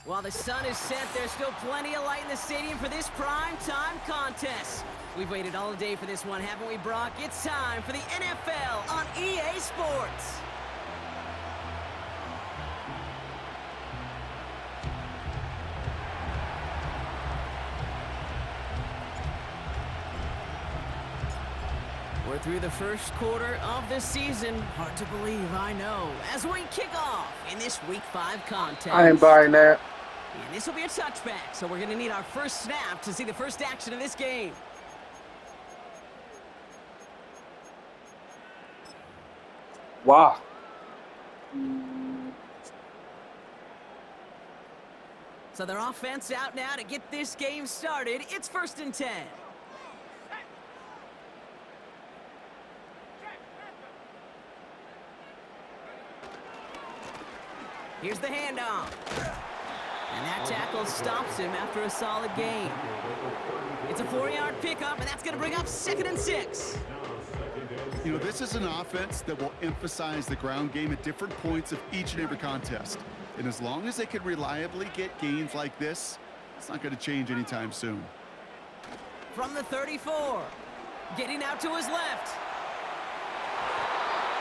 While the sun is set, there's still plenty of light in the stadium for this prime time contest. We've waited all day for this one, haven't we, Brock? It's time for the NFL on EA Sports. We're through the first quarter of the season. Hard to believe, I know. As we kick off in this Week 5 contest. I ain't buying that. And this will be a touchback, so we're going to need our first snap to see the first action of this game. Wow. So their offense out now to get this game started. It's 1st and 10. Here's the handoff. And that tackle stops him after a solid gain. It's a 4-yard pickup, and that's going to bring up 2nd and 6. You know, this is an offense that will emphasize the ground game at different points of each and every contest. And as long as they can reliably get gains like this, it's not going to change anytime soon. From the 34, getting out to his left.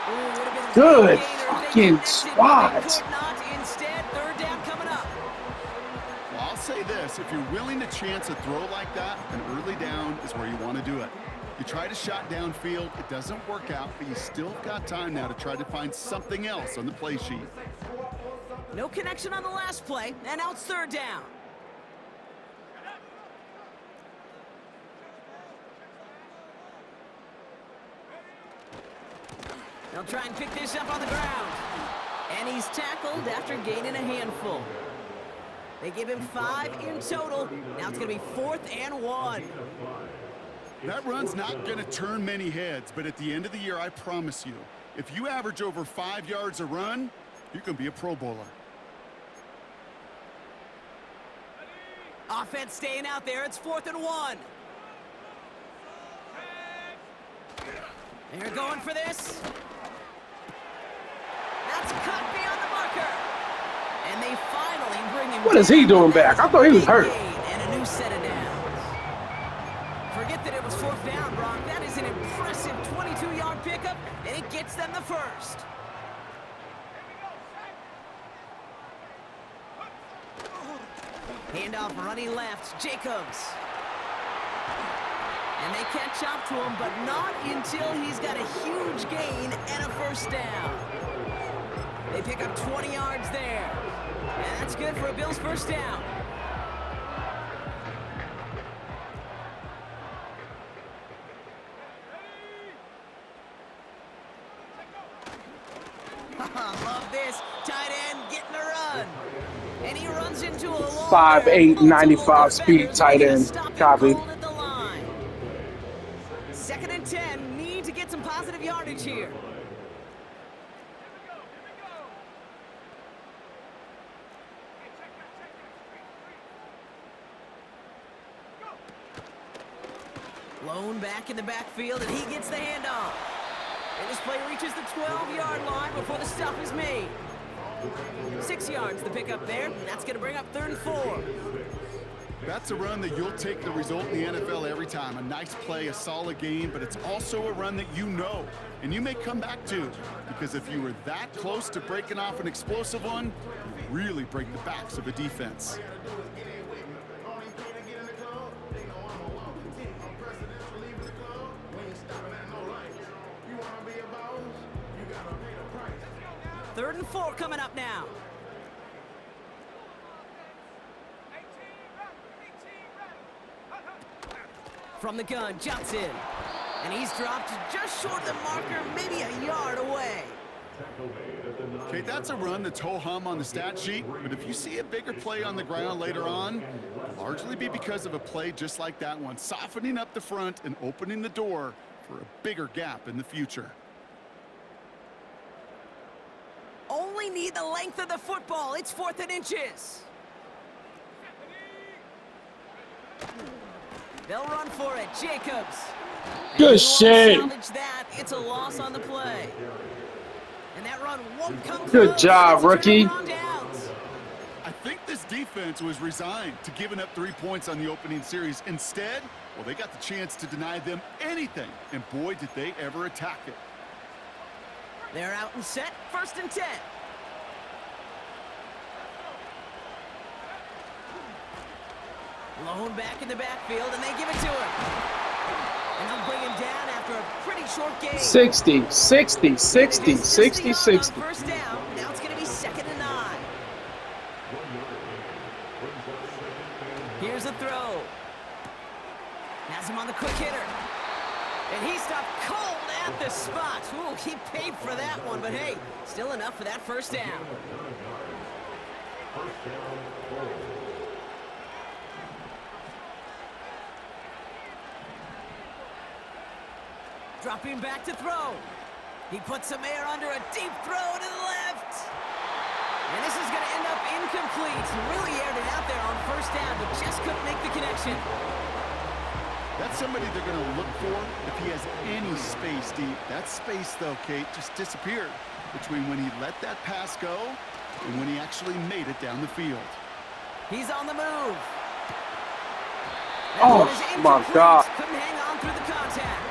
Ooh, good fucking squad. Instead, 3rd down coming up. Well, I'll say this, if you're willing to chance a throw like that, an early down is where you want to do it. You try to shot downfield, it doesn't work out, but you still got time now to try to find something else on the play sheet. No connection on the last play, and now it's 3rd down. They'll try and pick this up on the ground. And he's tackled after gaining a handful. They give him 5 in total. Now it's going to be 4th and 1. That run's not going to turn many heads, but at the end of the year, I promise you, if you average over 5 yards a run, you're going to be a Pro Bowler. Offense staying out there. It's 4th and 1. They're going for this. That's cut beyond the marker. And they finally bring him. What is he doing back? I thought he was hurt. And a new set of downs. Forget that it was 4th down, Brock. That is an impressive 22-yard pickup, and it gets them the first. Handoff running left, Jacobs. And they catch up to him, but not until he's got a huge gain and a 1st down. They pick up 20 yards there. And that's good for a Bills 1st down. Love this. Tight end getting a run. And he runs into a wall. 5'8", 95 speed tight end. Copy. 2nd and 10. Need to get some positive yardage here. Lone back in the backfield, and he gets the handoff. And this play reaches the 12-yard line before the stop is made. 6 yards the pickup there. That's going to bring up 3rd and 4. That's a run that you'll take the result in the NFL every time. A nice play, a solid game, but it's also a run that you know, and you may come back to. Because if you were that close to breaking off an explosive one, you really break the backs of a defense. Third and 4 coming up now. From the gun, Johnson. And he's dropped just short of the marker, maybe a yard away. Okay, that's a run that's ho-hum on the stat sheet, but if you see a bigger play on the ground later on, it'll largely be because of a play just like that one, softening up the front and opening the door for a bigger gap in the future. Only need the length of the football. It's 4th and inches. They'll run for it. Jacobs. Good shit. That. It's a loss on the play. And that run won't come Good job, rookie. I think this defense was resigned to giving up 3 points on the opening series. Instead, well, they got the chance to deny them anything, and boy, did they ever attack it. They're out and set, 1st and 10. Lone back in the backfield, and they give it to him. And they'll bring him down after a pretty short game. 60, 60, 60, 60, 60. First down. Now it's going to be 2nd and 9. Here's a throw. Has him on the quick hitter. And he stopped cold at the spot. Ooh, he paid for that one, but hey, still enough for that first down. Dropping back to throw. He puts some air under a deep throw to the left. And this is going to end up incomplete. He really aired it out there on first down, but just couldn't make the connection. That's somebody they're going to look for if he has any space deep. That space, though, Kate, just disappeared between when he let that pass go and when he actually made it down the field. He's on the move. Oh, my God. Couldn't hang on through the contact.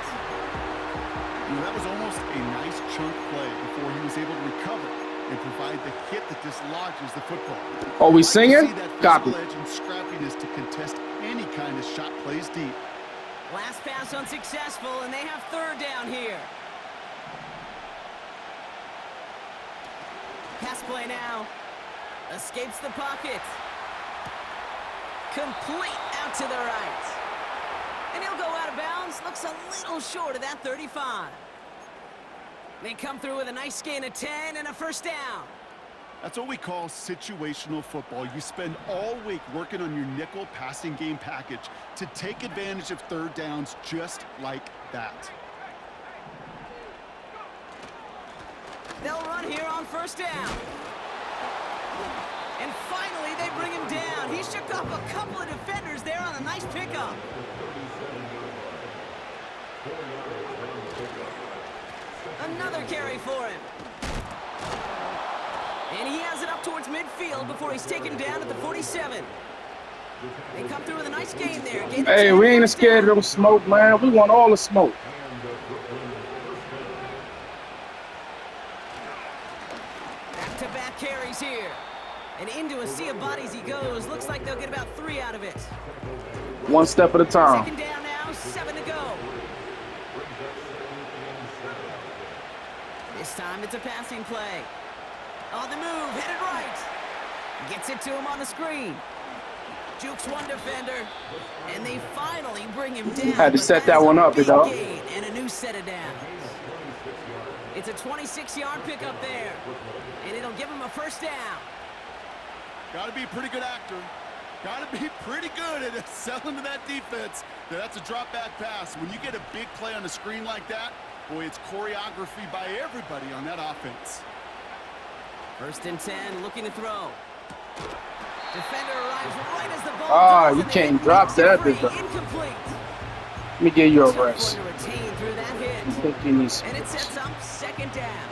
You know, that was almost a nice chunk play before he was able to recover and provide the hit that dislodges the football. Are we I like to singing? see that Copy. physical edge and scrappiness to contest any kind of shot plays deep. Last pass unsuccessful, and they have 3rd down here. Pass play now. Escapes the pocket. Complete out to the right. And he'll go out of bounds. Looks a little short of that 35. They come through with a nice gain of 10 and a first down. That's what we call situational football. You spend all week working on your nickel passing game package to take advantage of 3rd downs just like that. They'll run here on first down. And finally, they bring him down. He shook off a couple of defenders there on a nice pickup. Another carry for him. And he has it up towards midfield before he's taken down at the 47. They come through with a nice gain there. Hey, we ain't scared of them smoke, man. We want all the smoke. Back-to-back carries here. And into a sea of bodies he goes. Looks like they'll get about 3 out of it. One step at a time. 2nd down now, 7 to go. This time it's a passing play. On the move, headed right. Gets it to him on the screen. Jukes one defender. And they finally bring him down. Had to set that one up, you know. And a new set of downs. It's a 26-yard pickup there. And it'll give him a first down. Got to be a pretty good actor. Got to be pretty good at selling to that defense. That's a drop back pass. When you get a big play on the screen like that, boy, it's choreography by everybody on that offense. 1st and 10, looking to throw. Defender arrives right as the ball Ah, drops, you and can't they drop makes it that, free. big guy. Incomplete. Let me get you a Tough one rest. to retain through that hit. I think he needs some And it rest. sets up 2nd down.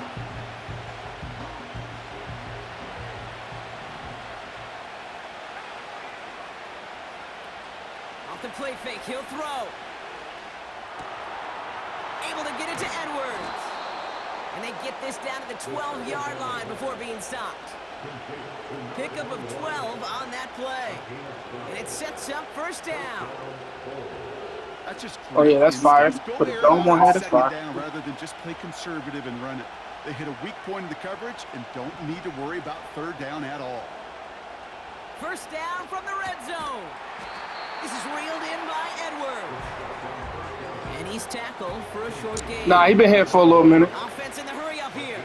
Off the play fake, he'll throw. Able to get it to Edwards. And they get this down to the 12-yard line before being stopped. Pickup of 12 on that play. And it sets up first down. That's just Oh, yeah, that's fire. Go But there don't want to have on it 2nd fire. down rather than just play conservative and run it. They hit a weak point in the coverage and don't need to worry about 3rd down at all. First down from the red zone. This is reeled in by Edwards. And he's tackled for a short gain. Nah, he been here for a little minute. Offense in the hurry up here.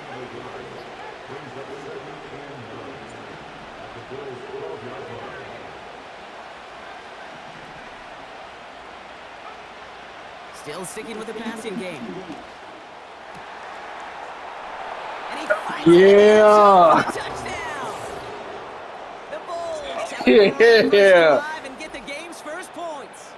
Still sticking with the passing game. And he finally Yeah. gets a touchdown. The Bulls have Yeah. a drive and get the game's first points.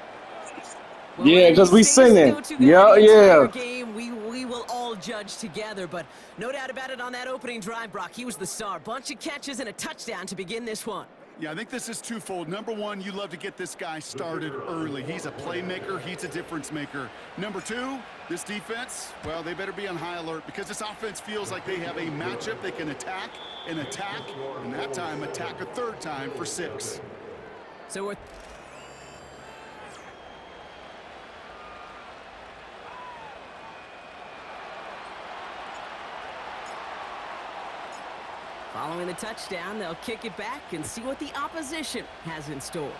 Well, Yeah, 'cause we these things singing. go together Yeah, the entire yeah. Game, we will all judge together, but no doubt about it on that opening drive, Brock. He was the star. Bunch of catches and a touchdown to begin this one. Yeah, I think this is twofold. Number one, you love to get this guy started early. He's a playmaker. He's a difference maker. Number two, this defense, well, they better be on high alert because this offense feels like they have a matchup they can attack, and that time attack a third time for 6. So we're... Following the touchdown, they'll kick it back and see what the opposition has in store.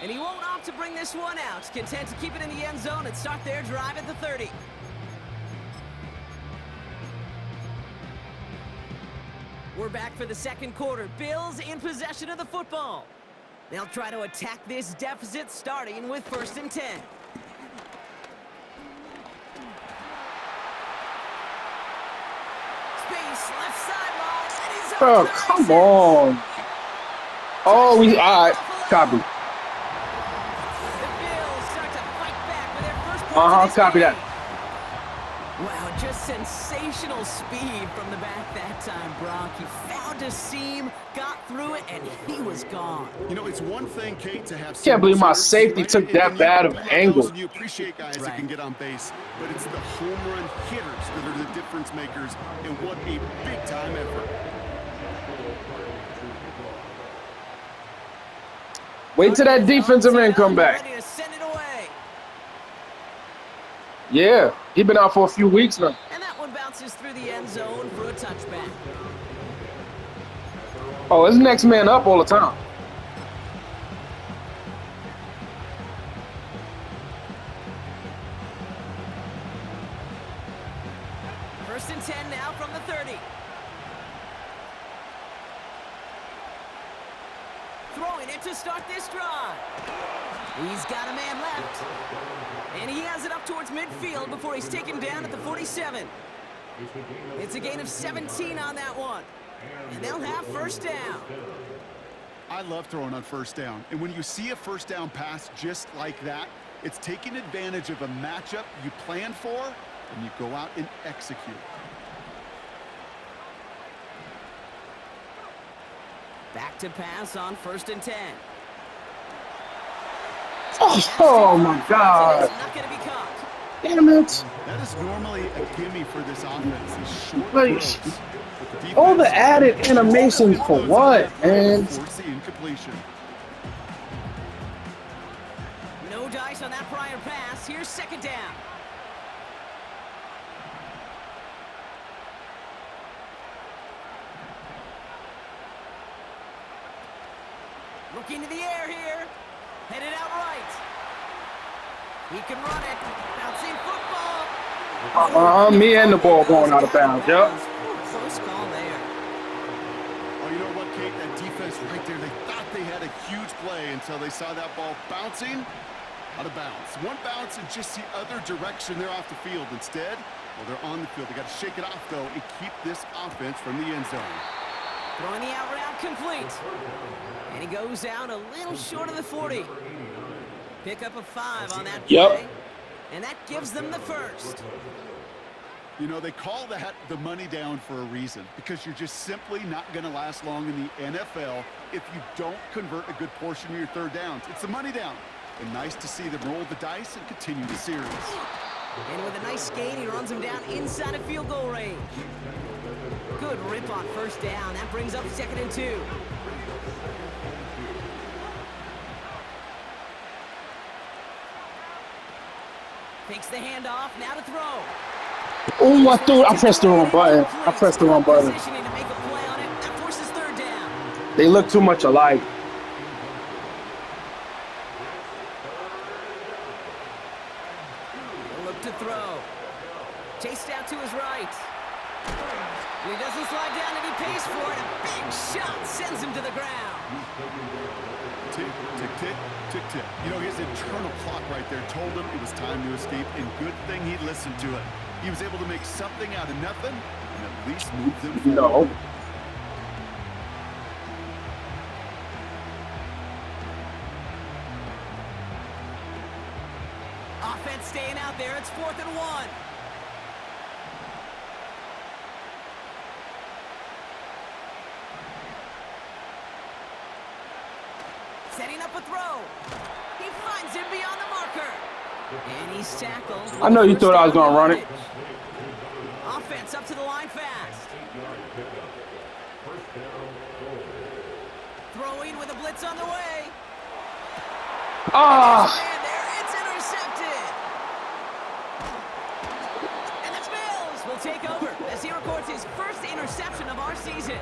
And he won't opt to bring this one out. Content to keep it in the end zone and start their drive at the 30. We're back for the second quarter. Bills in possession of the football. They'll try to attack this deficit starting with 1st and 10. Left sideline, and he's Bro, come on. Oh, all right. Copy. The Bills start to fight back with their first points of this Copy game. that. Wow, just sensational speed from the back that time, Brock. He found a seam, got through it, and he was gone. You know, it's one thing, Kate, to have... Can't believe my safety took that bad of an angle. You appreciate guys that can get on base, but it's the home run hitters that are the difference makers, and what a big-time effort. Wait till that defensive end come back. Ready to send it away. Yeah, he been out for a few weeks now. And that one bounces through the end zone for a touchback. Oh, his next man up all the time. First and 10 now from the 30. Throwing it to start this drive. He's got a man left. And he has it up towards midfield before he's taken down at the 47. It's a gain of 17 on that one. And they'll have first down. I love throwing on first down. And when you see a first down pass just like that, it's taking advantage of a matchup you planned for, and you go out and execute. Back to pass on 1st and 10. Oh my God. Not going to be caught. Damn it. That is normally a gimme for this offense. These short Like, throws. But all the defense- added animation for what, man? Force the incompletion. No dice on that prior pass. Here's 2nd down. Looking to the air here. Headed out right. He can run it. Bouncing football. Me and the ball going out of bounds. Yep. Close call there. Oh, you know what, Kate? That defense right there, they thought they had a huge play until they saw that ball bouncing out of bounds. One bounce in just the other direction. They're off the field. Instead, well, they're on the field. They got to shake it off, though, and keep this offense from the end zone. Throwing the out route complete. And he goes out a little short of the 40. Pick up a 5 on that play. Yep. And that gives them the first. You know, they call that the money down for a reason, because you're just simply not going to last long in the NFL if you don't convert a good portion of your third downs. It's the money down. And nice to see them roll the dice and continue the series. And with a nice gain, he runs him down inside of field goal range. Good rip on 1st down. That brings up 2nd and 2. Takes the handoff, now to throw. Oh, I pressed the wrong button. Positioning to make a play on it. That forces 3rd down. They look too much alike. He'll look to throw. Chased out to his right. And he doesn't slide down and he pays for it. A big shot sends him to the ground. Tick, tick, tick, tick, tick. You know, his internal clock right there told him it was time to escape, and good thing he listened to it. He was able to make something out of nothing and at least move them forward. No. Offense staying out there. It's 4th and 1. Setting up a throw. He finds him beyond the marker. And he's tackled. I know you thought I was going to run it. Offense up to the line fast. Throwing with a blitz on the way. Ah! And there, it's intercepted. And the Bills will take over as he records his first interception of our season.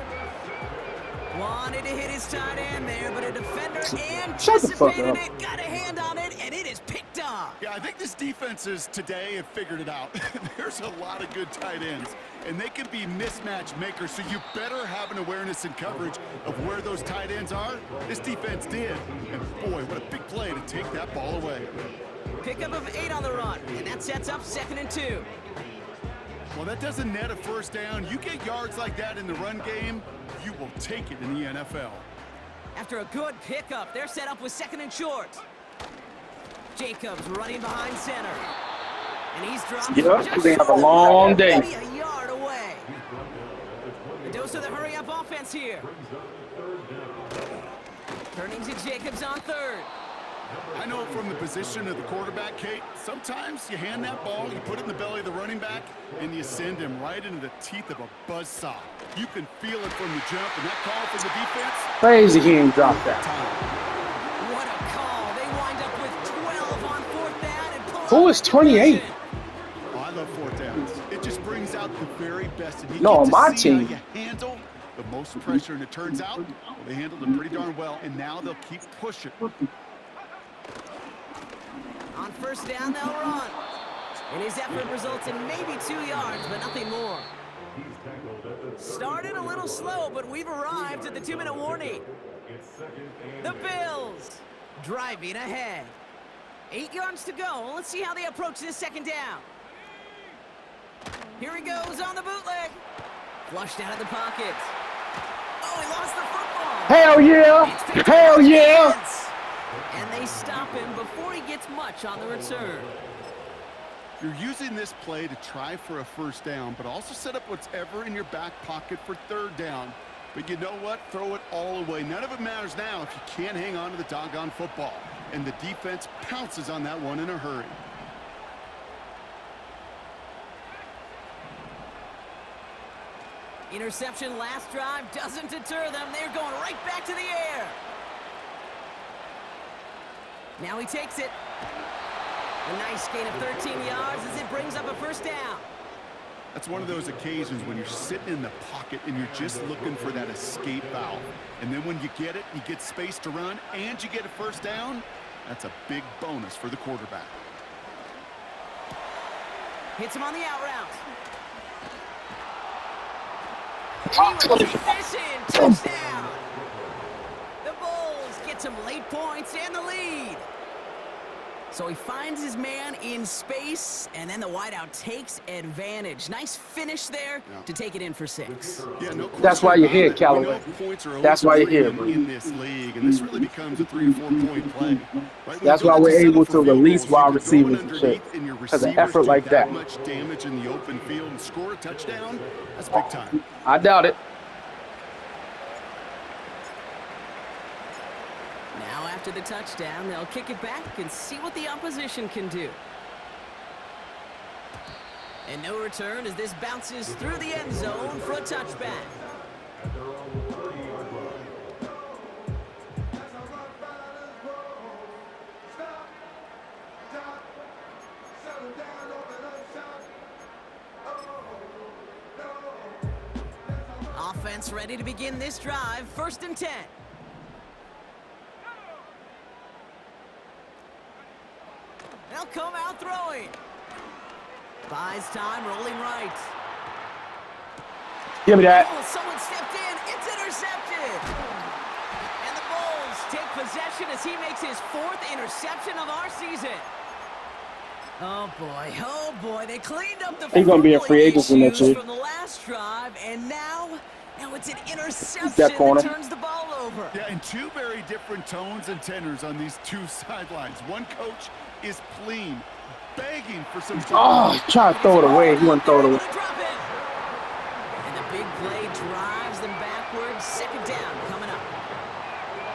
Wanted to hit his tight end there, but a defender anticipated it, got a hand on it, and it is picked up. Yeah, I think this defenses today have figured it out. There's a lot of good tight ends, and they can be mismatch makers, so you better have an awareness and coverage of where those tight ends are. This defense did, and boy, what a big play to take that ball away. Pickup of 8 on the run, and that sets up 2nd and 2. Well, that doesn't net a first down. You get yards like that in the run game, you will take it in the NFL. After a good pickup, they're set up with 2nd and short. Jacobs running behind center. And he's dropped. Yeah, they have a long day. Maybe a yard away. A dose of the hurry-up offense here. Turning to Jacobs on 3rd. I know from the position of the quarterback, Kate, sometimes you hand that ball, you put it in the belly of the running back, and you send him right into the teeth of a buzzsaw. You can feel it from the jump, and that call from the defense. Crazy he ain't dropped that. What a call. They wind up with 12 on 4th down and pull Who is 28? Oh, I love 4th downs. It just brings out the very best. And you No, get to my see team. how you handle the most pressure, and it turns out they handled it pretty darn well, and now they'll keep pushing. On 1st down, they'll run. And his effort results in maybe 2 yards, but nothing more. Started a little slow, but we've arrived at the 2-minute warning. The Bills driving ahead. 8 yards to go. Let's see how they approach this 2nd down. Here he goes on the bootleg. Flushed out of the pocket. Oh, he lost the football. Hell yeah! Hell yeah! And they stop him before he gets much on the return. You're using this play to try for a first down, but also set up what's ever in your back pocket for 3rd down. But you know what? Throw it all away. None of it matters now if you can't hang on to the doggone football. And the defense pounces on that one in a hurry. Interception last drive doesn't deter them. They're going right back to the air. Now he takes it. A nice gain of 13 yards as it brings up a 1st down. That's one of those occasions when you're sitting in the pocket and you're just looking for that escape valve. And then when you get it, you get space to run, and you get a 1st down, that's a big bonus for the quarterback. Hits him on the out route. He will take this in. Touchdown. The Bulls get some late points and the lead. So he finds his man in space, and then the wideout takes advantage. Nice finish there to take it in for 6. Yeah, no That's why you're here, Callaway. That's why you're here, bro. In this league, and this really becomes a 3 or 4 point play. Right? That's why we're able to release wide receivers and shit. Because of effort like that. Much damage in the open field and score a touchdown, that's big time. I doubt it. Now after the touchdown, they'll kick it back and see what the opposition can do. And no return as this bounces through the end zone for a touchback. Offense ready to begin this drive. 1st and 10. They'll come out throwing. Buys time, rolling right. Give me that. Oh, someone stepped in. It's intercepted. And the Bulls take possession as he makes his 4th interception of our season. Oh, boy. They cleaned up the He's going to be a free agent next year. from the last drive, and now it's an interception that turns the ball over. Yeah, and 2 very different tones and tenors on these 2 sidelines. One coach is clean, begging for some. Oh, try to throw it away. He wouldn't throw it away. And the big play drives them backwards. 2nd down coming up.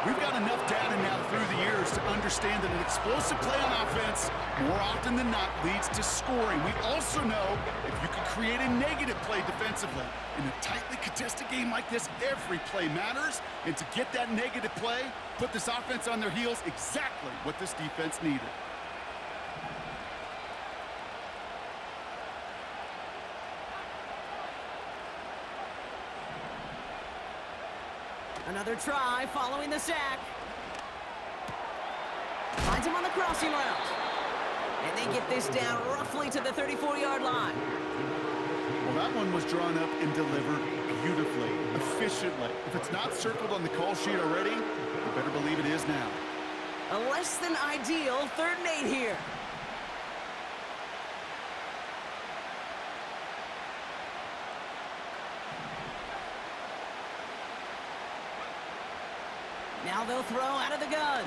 We've got enough data now through the years to understand that an explosive play on offense more often than not leads to scoring. We also know if you can create a negative play defensively. In a tightly contested game like this, every play matters. And to get that negative play, put this offense on their heels, exactly what this defense needed. Another try following the sack. Finds him on the crossing route. And they get this down roughly to the 34-yard line. Well, that one was drawn up and delivered beautifully, efficiently. If it's not circled on the call sheet already, you better believe it is now. A less than ideal 3rd and 8 here. Now they'll throw out of the gun.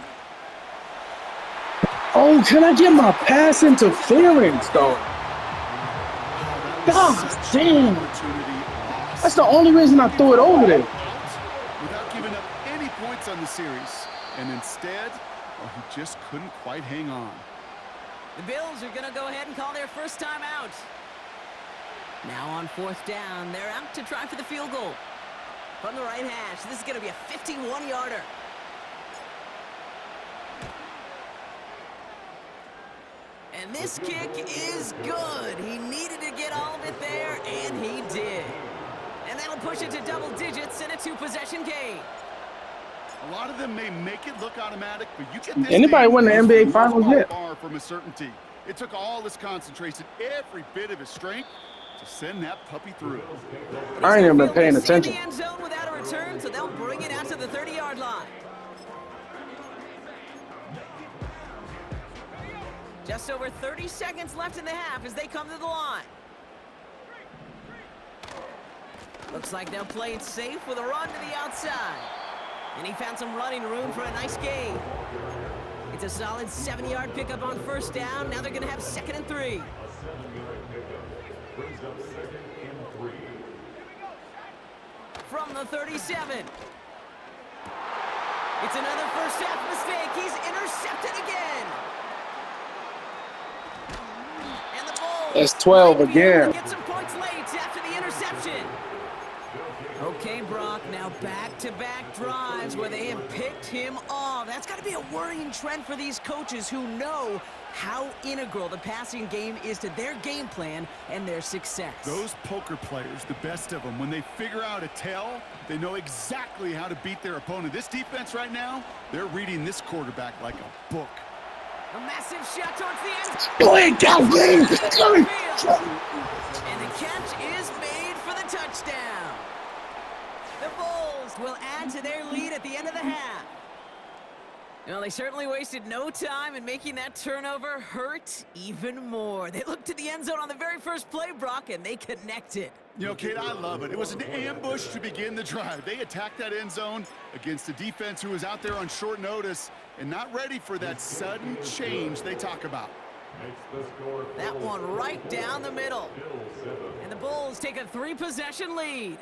Oh, can I get my pass interference, though? God damn. That's the only reason I threw it over there. Without giving up any points on the series. And instead, well, he just couldn't quite hang on. The Bills are going to go ahead and call their first time out. Now on 4th down, they're out to try for the field goal. From the right hash, this is going to be a 51-yarder. And this kick is good. He needed to get all of it there, and he did. And that'll push it to double digits in a 2-possession game. A lot of them may make it look automatic, but you get this. Anybody win the NBA Finals yet? Far from a certainty. It took all his concentration, every bit of his strength, to send that puppy through. I ain't even been paying attention. The end zone without a return, so they'll bring it out to the 30-yard line. Just over 30 seconds left in the half as they come to the line. Looks like they'll play it safe with a run to the outside. And he found some running room for a nice gain. It's a solid 7-yard pickup on 1st down. Now they're going to have 2nd and 3. From the 37. It's another first half mistake. He's intercepted again. And the Bulls That's 12 again. get some points late after the interception. Okay, Brock, now back-to-back drives where they have picked him off. That's got to be a worrying trend for these coaches who know how integral the passing game is to their game plan and their success. Those poker players, the best of them, when they figure out a tell, they know exactly how to beat their opponent. This defense right now, they're reading this quarterback like a book. A massive shot towards the end. Go ahead, Calvin. And the catch is made for the touchdown. The Bulls will add to their lead at the end of the half. Well, they certainly wasted no time in making that turnover hurt even more. They looked to the end zone on the very first play, Brock, and they connected. You know, Kate, I love it. It was an ambush to begin the drive. They attacked that end zone against a defense who was out there on short notice and not ready for that sudden change they talk about. That one right down the middle. And the Bulls take a 3-possession lead.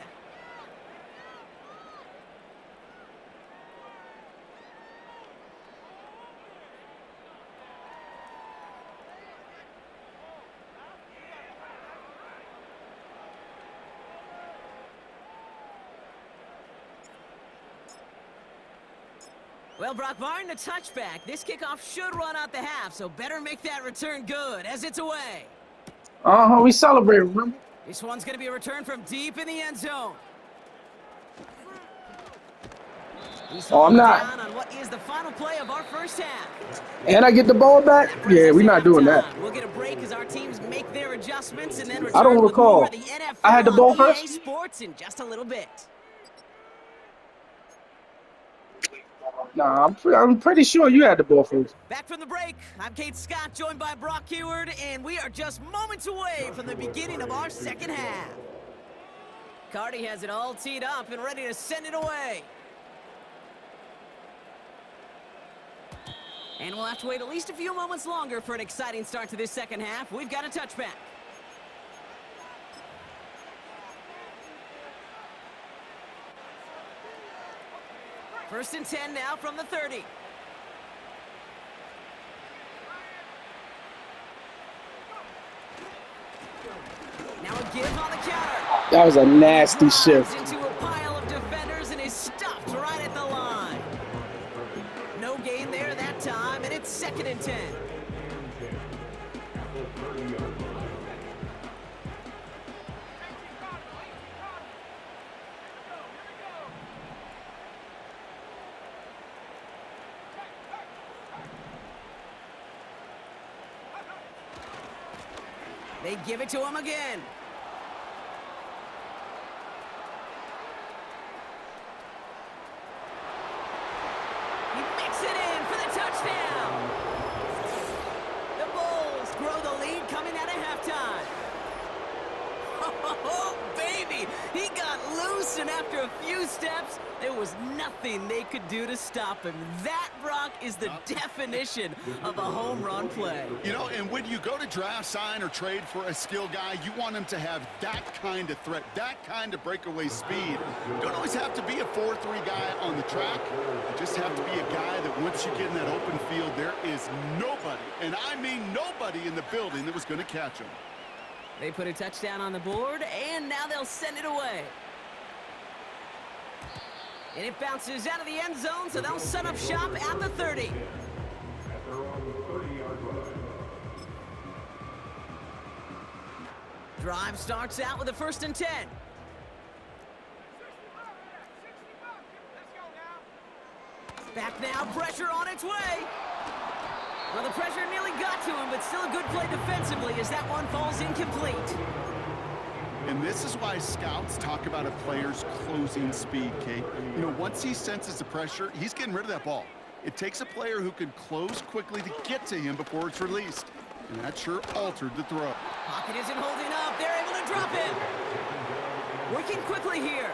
Well, Brock, barring the touchback, this kickoff should run out the half, so better make that return good as it's away. We celebrate, remember? This one's going to be a return from deep in the end zone. Oh, I'm not. Down on what is the final play of our first half. And I get the ball back? Yeah, we're not doing that. We'll get a break as our teams make their adjustments and then return I don't with recall. more of the NFL I had the ball on EA first? Sports in just a little bit. Nah, I'm pretty sure you had the ball first. Back from the break, I'm Kate Scott, joined by Brock Heward, and we are just moments away from the beginning of our second half. Cardi has it all teed up and ready to send it away. And we'll have to wait at least a few moments longer for an exciting start to this second half. We've got a touchback. First and 10 now from the 30. Now a give on the counter. That was a nasty shift. Into a pile of defenders and is stuffed right at the line. No gain there that time, and it's 2nd and 10. They give it to him again. He makes it in for the touchdown. The Bulls grow the lead coming out of halftime. Oh, baby! He got loose, and after a few steps, there was nothing they could do to stop him. That, Brock, is the definition of a home run play. You know, and when you go to draft, sign, or trade for a skill guy, you want him to have that kind of threat, that kind of breakaway speed. You don't always have to be a 4-3 guy on the track. You just have to be a guy that once you get in that open field, there is nobody, and I mean nobody in the building that was going to catch him. They put a touchdown on the board, and now they'll send it away. And it bounces out of the end zone, so they'll set up shop at the 30. Drive starts out with a 1st and 10. Back now, pressure on its way. Well, the pressure nearly got to him, but still a good play defensively as that one falls incomplete. And this is why scouts talk about a player's closing speed, Kate. You know, once he senses the pressure, he's getting rid of that ball. It takes a player who can close quickly to get to him before it's released. And that sure altered the throw. Pocket isn't holding up. They're able to drop him. Working quickly here.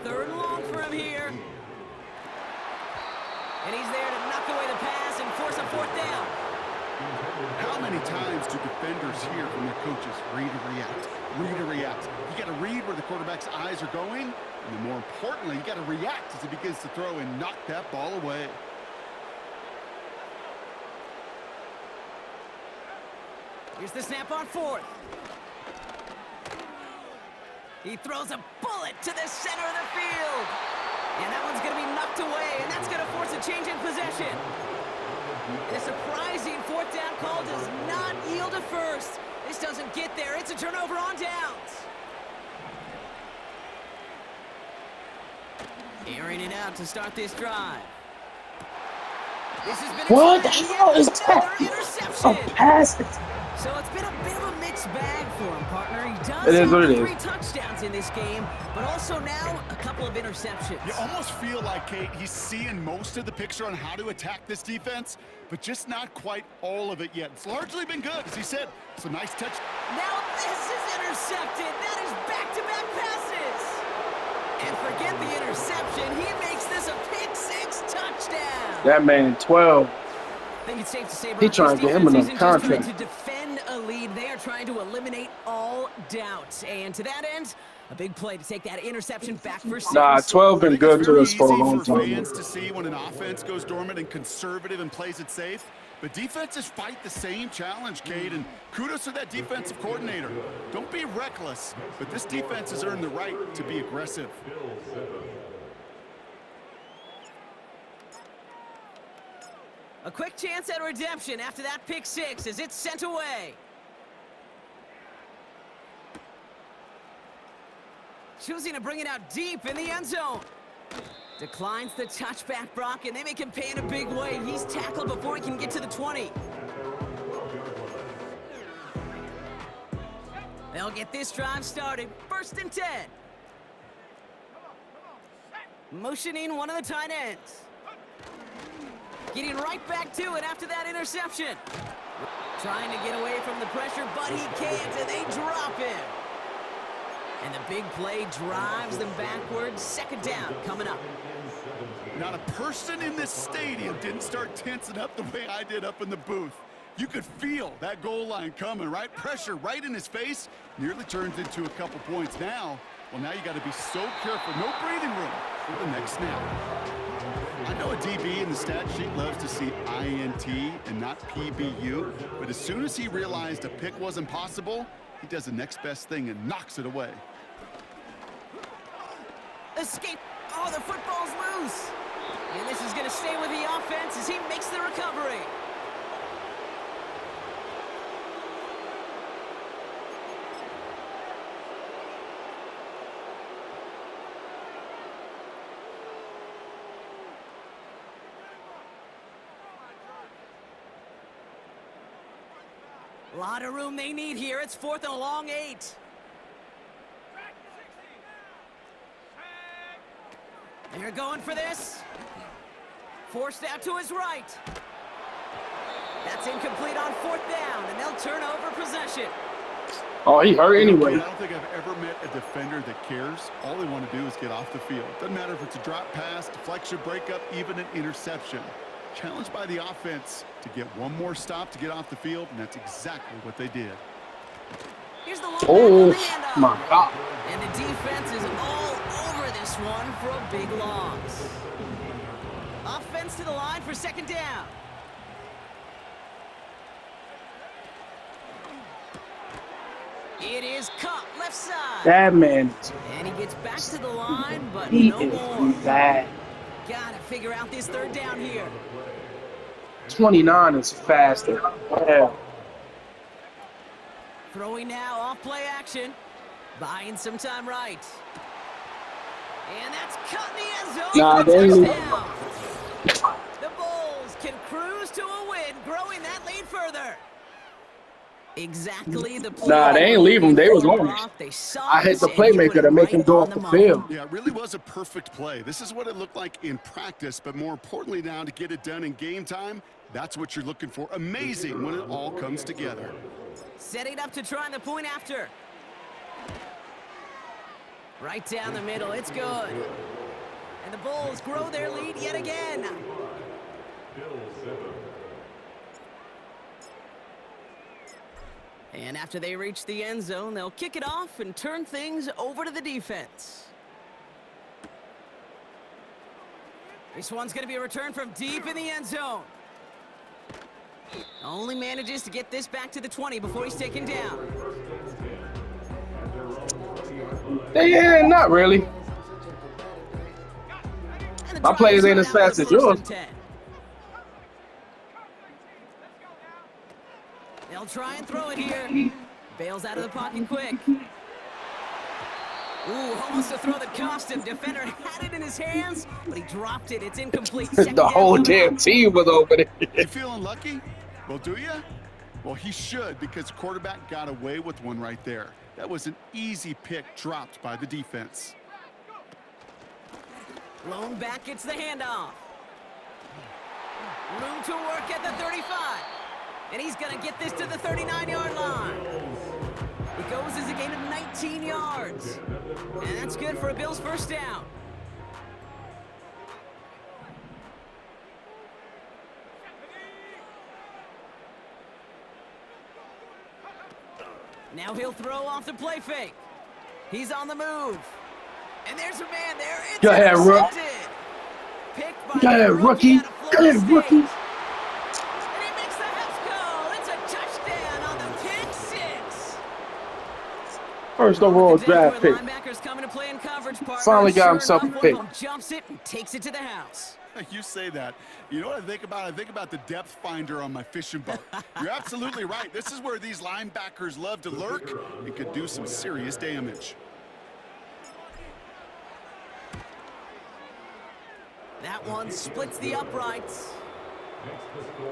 3rd and long for him here. And he's there to knock away the pass and force a 4th down. How many times do defenders hear from their coaches, read or react, read or react? You got to read where the quarterback's eyes are going, and then more importantly, you got to react as he begins to throw and knock that ball away. Here's the snap on 4th. He throws a bullet to the center of the field. And that one's going to be knocked away, and that's going to force a change in possession. And a surprising 4th down call does not yield a 1st. This doesn't get there. It's a turnover on downs. Airing it out to start this drive. This has been What the hell is that? Interception. A pass. So it's been a bit of a mixed bag for him, partner. He does It is what have it is. 3 touchdowns in this game, but also now a couple of interceptions. You almost feel like, Kate, he's seeing most of the picture on how to attack this defense, but just not quite all of it yet. It's largely been good. As he said, it's a nice touch. Now this is intercepted. That is back-to-back passes. And forget the interception. He makes this a pick-6 touchdown. That man 12. I think it's safe to say, He trying to get him enough contract. To defend a lead, they are trying to eliminate all doubts. And to that end, a big play to take that interception back for 6. Nah, 12 been good to us for a long It's very easy time. for fans to see when an offense goes dormant and conservative and plays it safe. But defenses fight the same challenge, Cade, and kudos to that defensive coordinator. Don't be reckless, but this defense has earned the right to be aggressive. A quick chance at redemption after that pick-6 as it's sent away. Choosing to bring it out deep in the end zone. Declines the touchback, Brock, and they make him pay in a big way. He's tackled before he can get to the 20. They'll get this drive started. 1st and 10. Motioning one of the tight ends. Getting right back to it after that interception. Trying to get away from the pressure, but he can't, and they drop him. And the big play drives them backwards. 2nd down coming up. Not a person in this stadium didn't start tensing up the way I did up in the booth. You could feel that goal line coming, right? Pressure right in his face. Nearly turns into a couple points. Now, Well, now you got to be so careful. No breathing room for the next snap. I know a DB in the stat sheet loves to see INT and not PBU, but as soon as he realized a pick wasn't possible, he does the next best thing and knocks it away. Escape. Oh, the football's loose. And this is going to stay with the offense as he makes the recovery. A lot of room they need here. It's 4th and a long 8. They're going for this. Forced out to his right. That's incomplete on 4th down, and they'll turn over possession. Oh, he hurt anyway. I don't think I've ever met a defender that cares. All they want to do is get off the field. Doesn't matter if it's a drop pass, deflection, breakup, even an interception. Challenged by the offense to get one more stop to get off the field, and that's exactly what they did. Here's the long Oh, handoff. my God. And the defense is all over this one for a big loss. Offense to the line for 2nd down. It is caught left side. That man, And he gets back to the line, but he no is more. bad. Gotta figure out this 3rd down here. 29 is faster. Yeah. Throwing now off play action. Buying some time right. And that's cut in the end zone Nah, for the they ain't- touchdown. The Bulls can cruise to a win, growing that lead further. Exactly the play. Nah, they ain't leave him. They was on it. Brock, they saw I hit this the and he put playmaker it to make him right go on off the money. field. Yeah, it really was a perfect play. This is what it looked like in practice, but more importantly now to get it done in game time, that's what you're looking for. Amazing when it all comes together. Setting up to try the point after. Right down the middle, it's good. And the Bulls grow their lead yet again. And after they reach the end zone, they'll kick it off and turn things over to the defense. This one's going to be a return from deep in the end zone. Only manages to get this back to the 20 before he's taken down. Yeah, not really. And the My drive plays is ain't run as out for fast the as 1st yours. and 10. They'll try and throw it here. Bails out of the pocket quick. Ooh, almost a throw that cost him. Defender had it in his hands, but he dropped it. It's incomplete. Second The down whole coming damn up. team was over there. You feeling lucky? Well, do you? Well, he should, because the quarterback got away with one right there. That was an easy pick dropped by the defense. Lone back gets the handoff. Room to work at the 35. And he's going to get this to the 39-yard line. It goes as a gain of 19 yards. And that's good for a Bills 1st down. Now he'll throw off the play fake. He's on the move. And there's a man there. It's Go ahead, Rook. intercepted. Picked by Go ahead, the rookie. out of Go Florida ahead, rookie. State. And he makes the house call. It's a touchdown on the pick 6. First overall draft pick. Linebackers coming to play in coverage, partner. Finally got Sure himself a enough, pick. one of them jumps it and takes it to the house. You say that. You know what I think about? I think about the depth finder on my fishing boat. You're absolutely right. This is where these linebackers love to lurk and could do some serious damage. That one splits the uprights.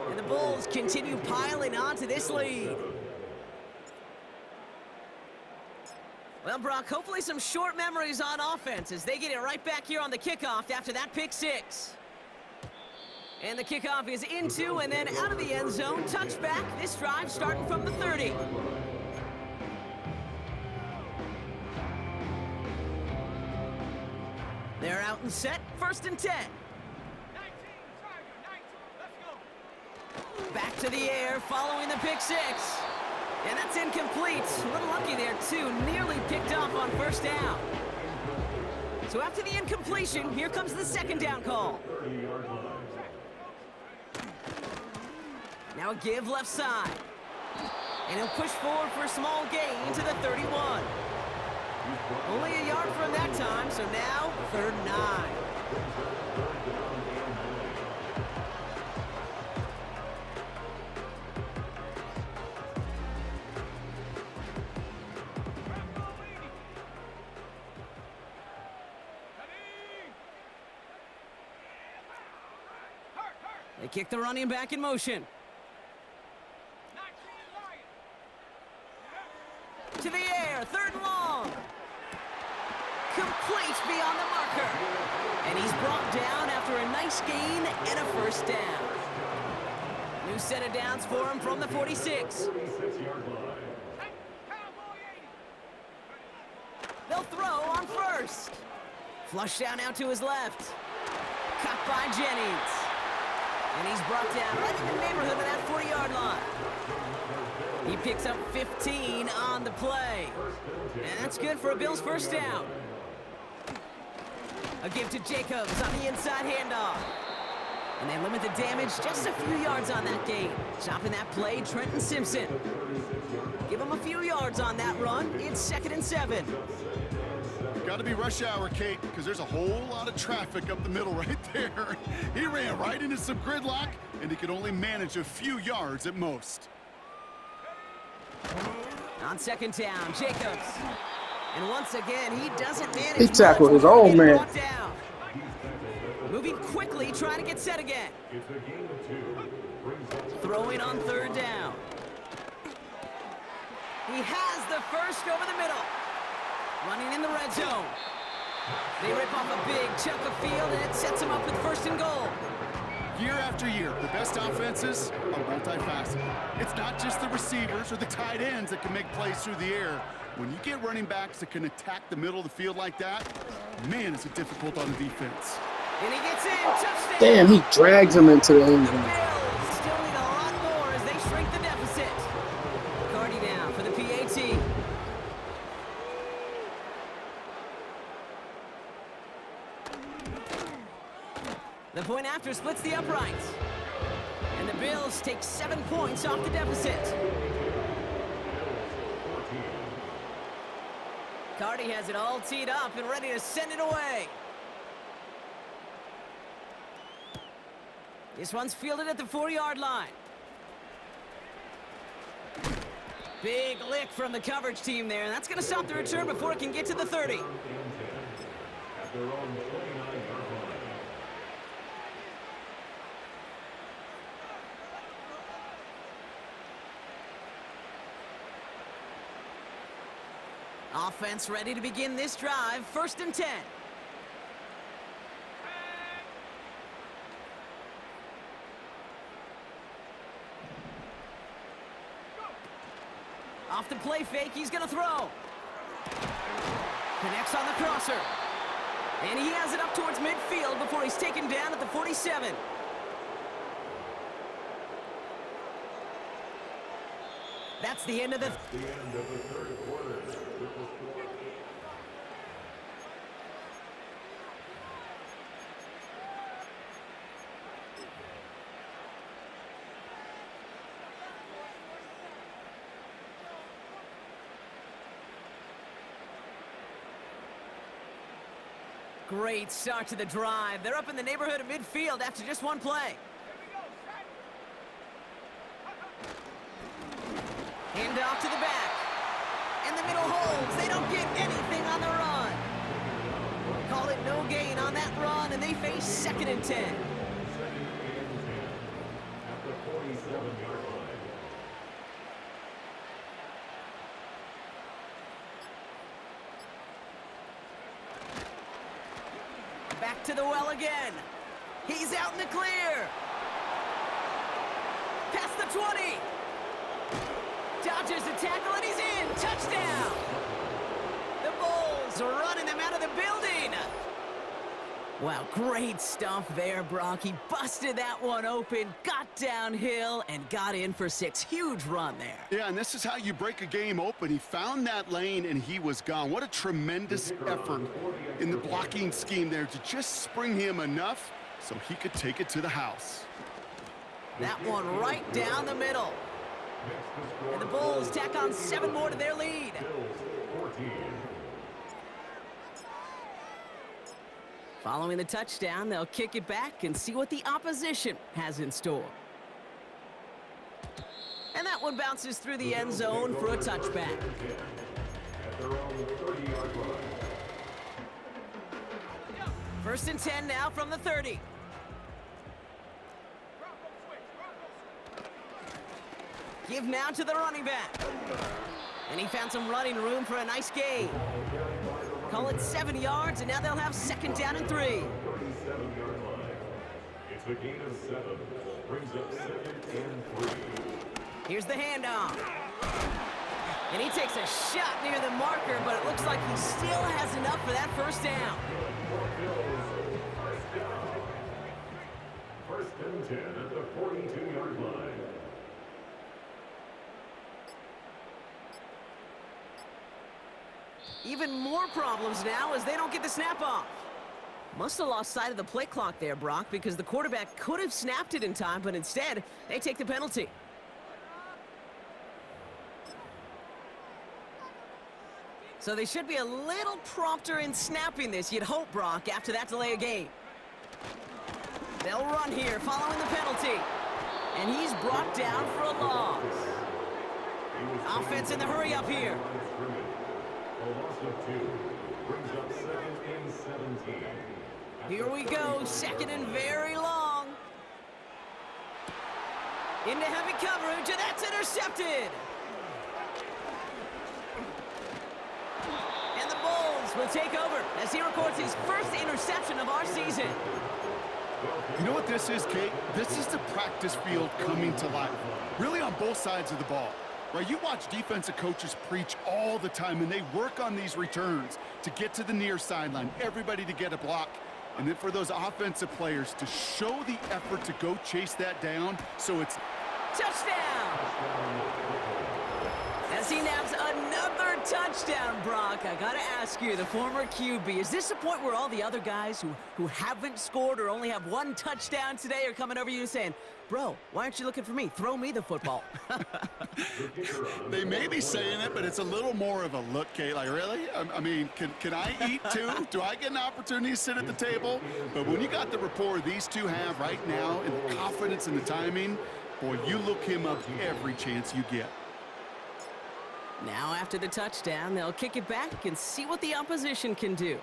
And the Bulls continue piling onto this lead. Well, Brock, hopefully some short memories on offense as they get it right back here on the kickoff after that pick 6. And the kickoff is into and then out of the end zone. Touchback. This drive starting from the 30. They're out and set. 1st and 10. Back to the air following the pick 6. And that's incomplete. A little lucky there, too. Nearly picked off on 1st down. So after the incompletion, here comes the second down call. Now a give left side. And he'll push forward for a small gain to the 31. Only a yard from that time, so now 3rd and 9. They kick the running back in motion. To the air, 3rd and long. Complete beyond the marker. And he's brought down after a nice gain and a 1st down. New set of downs for him from the 46. They'll throw on 1st. Flush down out to his left. Caught by Jennings. And he's brought down right in the neighborhood of that 40-yard line. He picks up 15 on the play. And that's good for a Bills 1st down. A give to Jacobs on the inside handoff. And they limit the damage just a few yards on that gain. Chopping that play, Trenton Simpson. Give him a few yards on that run. It's 2nd and 7. Got to be rush hour, Kate, because there's a whole lot of traffic up the middle right there. He ran right into some gridlock, and he could only manage a few yards at most. On 2nd down, Jacobs. And once again, he doesn't manage. He tackled his own man. Moving quickly, trying to get set again. Throwing on 3rd down. He has the 1st over the middle. Running in the red zone. They rip off a big chunk of field, and it sets him up with 1st and goal. Year after year, the best offenses are multifaceted. It's not just the receivers or the tight ends that can make plays through the air. When you get running backs that can attack the middle of the field like that, man, is it difficult on the defense. And he gets in, touchdown! Damn, he drags him into the end The zone. Bills still need a lot more as they shrink the deficit. Cardi now for the PAT. The point after splits the uprights. And the Bills take 7 points off the deficit. Cardi has it all teed up and ready to send it away. This one's fielded at the 4-yard line. Big lick from the coverage team there, and that's going to stop the return before it can get to the 30. Offense ready to begin this drive. 1st and 10. Off the play fake, he's going to throw. Connects on the crosser. And he has it up towards midfield before he's taken down at the 47. That's the end of the third quarter. Great start to the drive. They're up in the neighborhood of midfield after just one play. Hand off to the back. And the middle holds. They don't get anything on the run. Call it no gain on that run, and they face 2nd and 10. Back to the well again. He's out in the clear. Past the 20. Dodgers the tackle, and he's in. Touchdown. The Bulls are running them out of the building. Wow, great stuff there, Brock. He busted that one open, got downhill, and got in for 6. Huge run there. Yeah, and this is how you break a game open. He found that lane, and he was gone. What a tremendous effort in the blocking scheme there to just spring him enough so he could take it to the house. That one right down the middle. And the Bulls tack on 7 more to their lead. Following the touchdown, they'll kick it back and see what the opposition has in store. And that one bounces through the end zone for a touchback. First and 10 now from the 30. Give now to the running back. And he found some running room for a nice gain. Call it 7 yards, and now they'll have 2nd down and 3. 37-yard line. It's a gain of 7. Brings up 2nd and 3. Here's the handoff. And he takes a shot near the marker, but it looks like he still has enough for that first down. First and 10 at the 42-yard line. Even more problems now as they don't get the snap off. Must have lost sight of the play clock there, Brock, because the quarterback could have snapped it in time, but instead, they take the penalty. So they should be a little prompter in snapping this, you'd hope, Brock, after that delay of game. They'll run here following the penalty. And he's brought down for a loss. Offense in the hurry up here. A loss of 2. Brings up 2nd and 17. Here we go, 2nd and very long. Into heavy coverage, and that's intercepted. And the Bulls will take over as he records his first interception of our season. You know what this is, Kate? This is the practice field coming to life, really on both sides of the ball. Right, you watch defensive coaches preach all the time, and they work on these returns to get to the near sideline, everybody to get a block, and then for those offensive players to show the effort to go chase that down so it's... Touchdown! As he naps another touchdown, Brock, I gotta ask you, the former QB, is this a point where all the other guys who haven't scored or only have 1 touchdown today are coming over you and saying, bro, why aren't you looking for me? Throw me the football. They may be saying it, but it's a little more of a look, Kate. Like, really? I mean, can I eat too? Do I get an opportunity to sit at the table? But when you got the rapport these two have right now and the confidence and the timing, boy, you look him up every chance you get. Now after the touchdown, they'll kick it back and see what the opposition can do.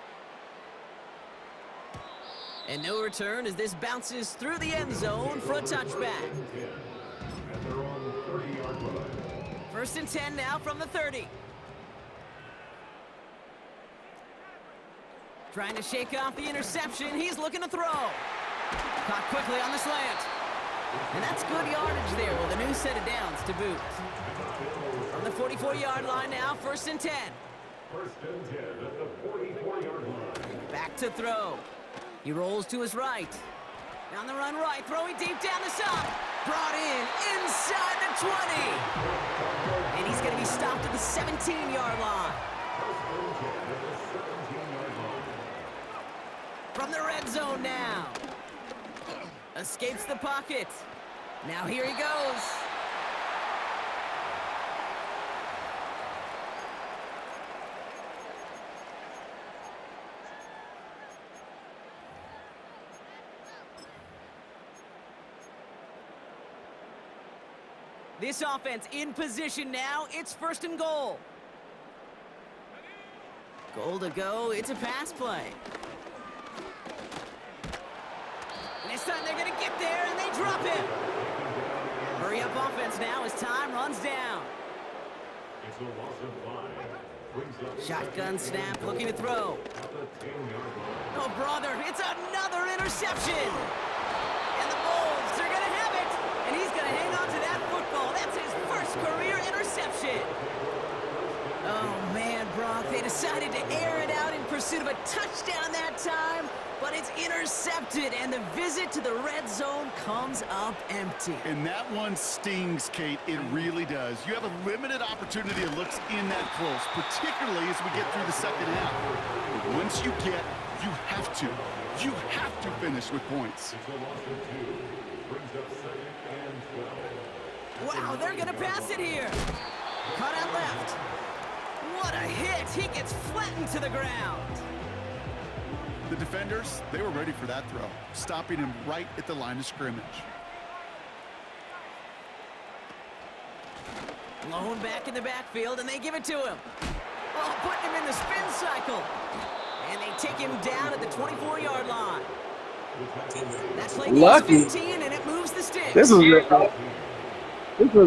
And no return as this bounces through the end zone for a touchback. First and 10 now from the 30. Trying to shake off the interception. He's looking to throw. Caught quickly on the slant. And that's good yardage there with a new set of downs to boot. From the 44-yard line now, first and 10. First and 10 at the 44-yard line. Back to throw. He rolls to his right. On the run right, throwing deep down the side. Brought in inside the 20. And he's going to be stopped at the 17-yard line. From the red zone now. Escapes the pocket. Now here he goes. This offense in position now. It's first and goal. Goal to go. It's a pass play. And this time they're going to get there, and they drop him. Hurry up offense now as time runs down. It's a loss of 5. Shotgun snap, looking to throw. Oh, brother, it's another interception. And the Bulls are going to have it. And he's going to hang on to that football. That's his first career interception. Oh, man, Brock, they decided to air it out in pursuit of a touchdown that time, but it's intercepted, and the visit to the red zone comes up empty. And that one stings, Kate. It really does. You have a limited opportunity that looks in that close, particularly as we get through the second half. But once you have to finish with points. It's a loss of 2. Brings up 2nd and 12. Wow, they're going to pass it here. Cut out left. What a hit. He gets flattened to the ground. The defenders, they were ready for that throw, stopping him right at the line of scrimmage. Blown back in the backfield, and they give it to him. Oh, putting him in the spin cycle. And they take him down at the 24-yard line. That play Lucky. gains 15, and it moves the sticks. This was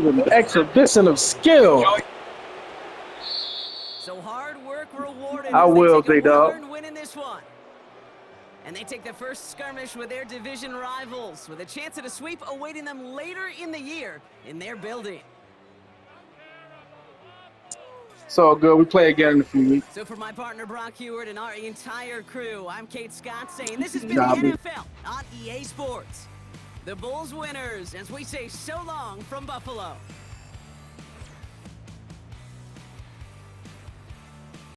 an exhibition of skill. So hard work rewarded. I as they will, take a J-Dog. well-earned win in this one. And they take the first skirmish with their division rivals, with a chance at a sweep awaiting them later in the year in their building. So good. We play again in a few weeks. So for my partner Brock Heward and our entire crew, I'm Kate Scott saying this has been Nah, the man. NFL on EA Sports. The Bulls winners, as we say so long from Buffalo.